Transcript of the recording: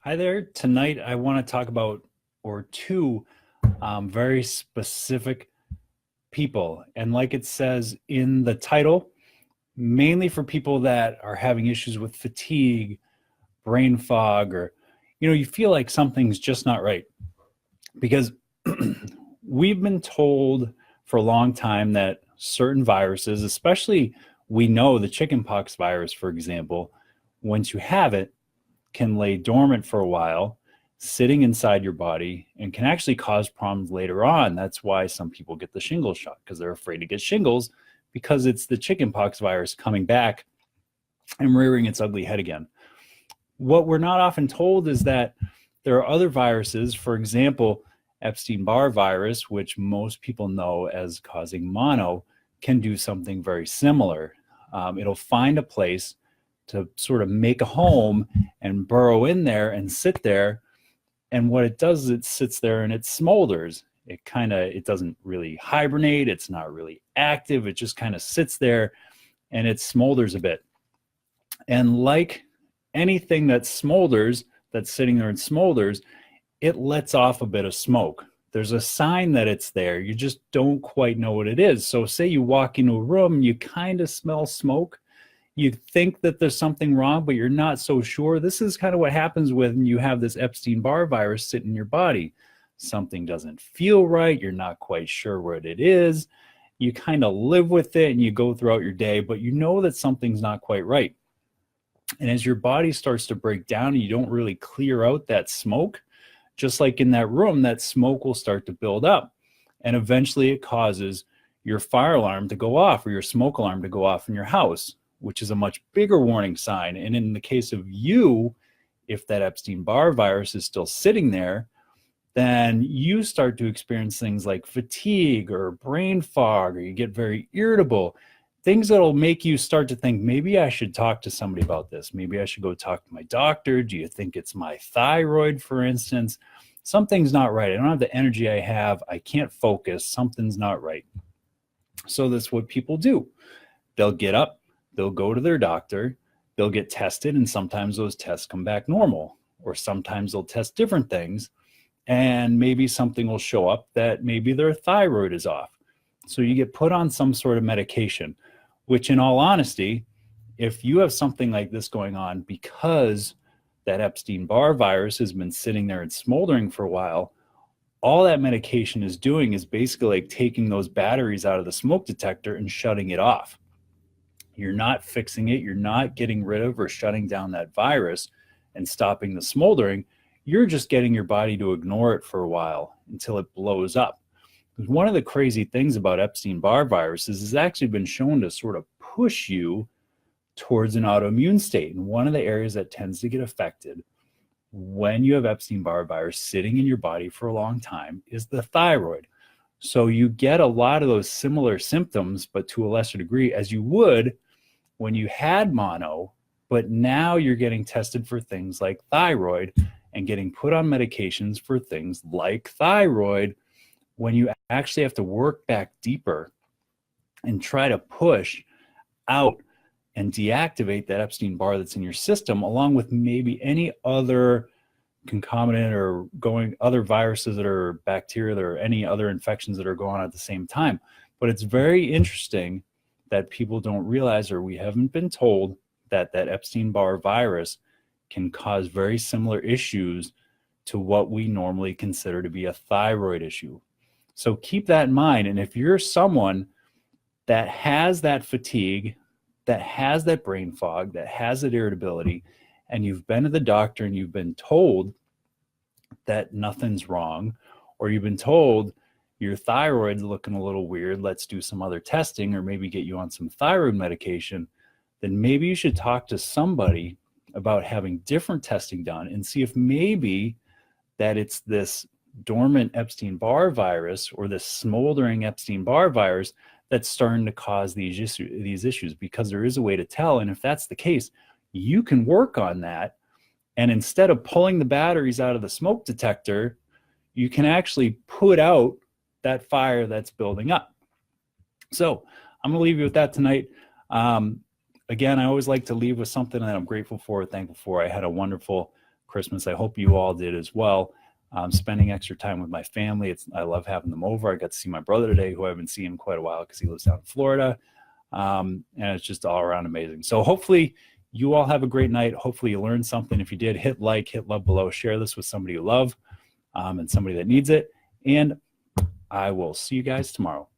Hi there. Tonight, I want to talk about or two very specific people. And like it says in the title, mainly for people that are having issues with fatigue, brain fog, or, you feel like something's just not right. Because we've been told for a long time that certain viruses, especially we know the chickenpox virus, for example, once you have it, can lay dormant for a while, sitting inside your body, and can actually cause problems later on. That's why some people get the shingles shot because they're afraid to get shingles because it's the chickenpox virus coming back and rearing its ugly head again. What we're not often told is that there are other viruses, for example, Epstein-Barr virus, which most people know as causing mono, can do something very similar. It'll find a place to sort of make a home and burrow in there and sit there. And what it does is it sits there and it smolders. It doesn't really hibernate. It's not really active. It just kind of sits there and it smolders a bit. And like anything that smolders, that's sitting there and smolders, it lets off a bit of smoke. There's a sign that it's there. You just don't quite know what it is. So say you walk into a room, you kind of smell smoke. You think that there's something wrong, but you're not so sure. This is kind of what happens when you have this Epstein-Barr virus sitting in your body. Something doesn't feel right. You're not quite sure what it is. You kind of live with it and you go throughout your day, but you know that something's not quite right. And as your body starts to break down and you don't really clear out that smoke, just like in that room, that smoke will start to build up. And eventually it causes your fire alarm to go off or your smoke alarm to go off in your house, which is a much bigger warning sign. And in the case of you, if that Epstein-Barr virus is still sitting there, then you start to experience things like fatigue or brain fog, or you get very irritable, things that'll make you start to think, maybe I should talk to somebody about this. Maybe I should go talk to my doctor. Do you think it's my thyroid, for instance? Something's not right. I don't have the energy I have. I can't focus. Something's not right. So that's what people do. They'll get up, they'll go to their doctor, they'll get tested, and sometimes those tests come back normal, or sometimes they'll test different things, and maybe something will show up that maybe their thyroid is off. So you get put on some sort of medication, which in all honesty, if you have something like this going on because that Epstein-Barr virus has been sitting there and smoldering for a while, all that medication is doing is basically like taking those batteries out of the smoke detector and shutting it off. You're not fixing it. You're not getting rid of or shutting down that virus and stopping the smoldering. You're just getting your body to ignore it for a while until it blows up. One of the crazy things about Epstein-Barr virus is it's actually been shown to sort of push you towards an autoimmune state. And one of the areas that tends to get affected when you have Epstein-Barr virus sitting in your body for a long time is the thyroid. So you get a lot of those similar symptoms, but to a lesser degree, as you would when you had mono, but now you're getting tested for things like thyroid and getting put on medications for things like thyroid, when you actually have to work back deeper and try to push out and deactivate that Epstein-Barr that's in your system, along with maybe any other concomitant or other viruses that are bacteria or any other infections that are going on at the same time. But it's very interesting that people don't realize, or we haven't been told, that that Epstein-Barr virus can cause very similar issues to what we normally consider to be a thyroid issue. So keep that in mind. And if you're someone that has that fatigue, that has that brain fog, that has that irritability, and you've been to the doctor and you've been told that nothing's wrong, or you've been told your thyroid's looking a little weird, let's do some other testing, or maybe get you on some thyroid medication, then maybe you should talk to somebody about having different testing done and see if maybe that it's this dormant Epstein-Barr virus or this smoldering Epstein-Barr virus that's starting to cause these issues, because there is a way to tell. And if that's the case, you can work on that. And instead of pulling the batteries out of the smoke detector, you can actually put out that fire that's building up. So I'm going to leave you with that tonight. Again, I always like to leave with something that I'm grateful for, thankful for. I had a wonderful Christmas. I hope you all did as well. Spending extra time with my family. I love having them over. I got to see my brother today, who I haven't seen in quite a while because he lives down in Florida. And it's just all around amazing. So hopefully you all have a great night. Hopefully you learned something. If you did, hit like, hit love below, share this with somebody you love and somebody that needs it. And I will see you guys tomorrow.